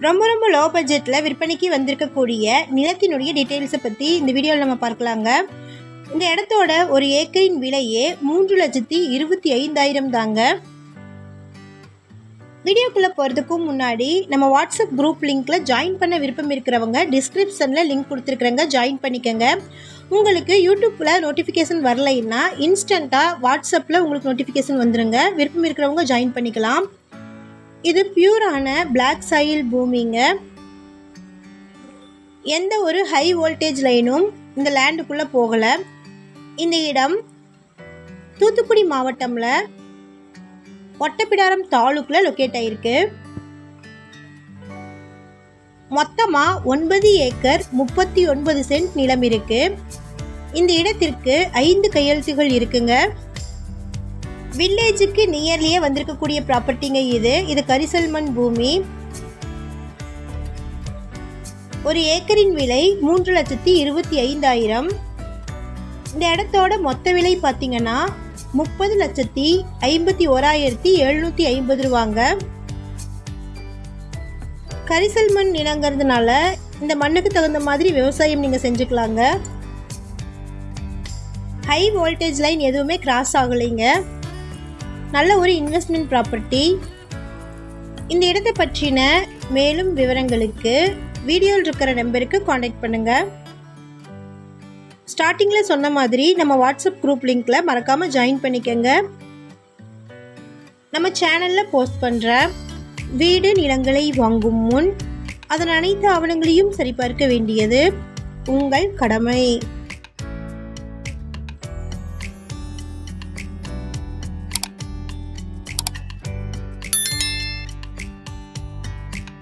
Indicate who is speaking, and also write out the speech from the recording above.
Speaker 1: ரொம்ப ரொம்ப லோ பட்ஜெட்டில் விற்பனைக்கு வந்திருக்கக்கூடிய நிலத்தினுடைய டீட்டெயில்ஸை பற்றி இந்த வீடியோவில் நம்ம பார்க்கலாங்க. இந்த இடத்தோட ஒரு ஏக்கரின் விலையே 3,25,000 தாங்க. வீடியோக்குள்ளே போகிறதுக்கும் முன்னாடி நம்ம வாட்ஸ்அப் குரூப் லிங்க்கில் ஜாயின் பண்ண விருப்பம் இருக்கிறவங்க டிஸ்கிரிப்ஷனில் லிங்க் கொடுத்துருக்குறேங்க, ஜாயின் பண்ணிக்கோங்க. உங்களுக்கு யூடியூப்பில் நோட்டிஃபிகேஷன் வரலைன்னா இன்ஸ்டண்ட்டாக வாட்ஸ்அப்பில் உங்களுக்கு நோட்டிஃபிகேஷன் வந்துடுங்க. விருப்பம் இருக்கிறவங்க ஜாயின் பண்ணிக்கலாம். இது பியூரான பிளாக் சாயில் பூமிங்க. எந்த ஒரு ஹை வோல்டேஜ் லைனும் இந்த லேண்டுக்குள்ளே போகலை. இந்த இடம் தூத்துக்குடி மாவட்டமில் ஒட்டப்பிடாரம் தாலுக்கில் லொக்கேட் ஆகிருக்கு. மொத்தமாக 9 ஏக்கர் 39 சென்ட் நிலம் இருக்குது. இந்த இடத்திற்கு 5 கையெழுத்துகள் இருக்குங்க. வில்லேஜுக்கு நியர்லியே வந்திருக்கக்கூடிய ப்ராப்பர்ட்டிங்க இது கரிசல் மண் பூமி. ஒரு ஏக்கரின் விலை 3,25,000. இந்த இடத்தோட மொத்த விலை பார்த்தீங்கன்னா 30,51,750 ரூபாங்க. கரிசல் மண் நிலங்கிறதுனால இந்த மண்ணுக்கு தகுந்த மாதிரி விவசாயம் நீங்கள் செஞ்சுக்கலாங்க. ஹை வோல்டேஜ் லைன் எதுவுமே கிராஸ் ஆகலைங்க. நல்ல ஒரு இன்வெஸ்ட்மெண்ட் ப்ராப்பர்ட்டி. இந்த இடத்தை பற்றின மேலும் விவரங்களுக்கு வீடியோவில் இருக்கிற நம்பருக்கு காண்டாக்ட் பண்ணுங்கள். ஸ்டார்டிங்கில் சொன்ன மாதிரி நம்ம வாட்ஸ்அப் குரூப் லிங்க்கில் மறக்காமல் ஜாயின் பண்ணிக்கோங்க. நம்ம சேனலில் போஸ்ட் பண்ணுற வீடு நிலங்களை வாங்கும் முன் அதன் அனைத்து ஆவணங்களையும் சரிபார்க்க வேண்டியது உங்கள் கடமை.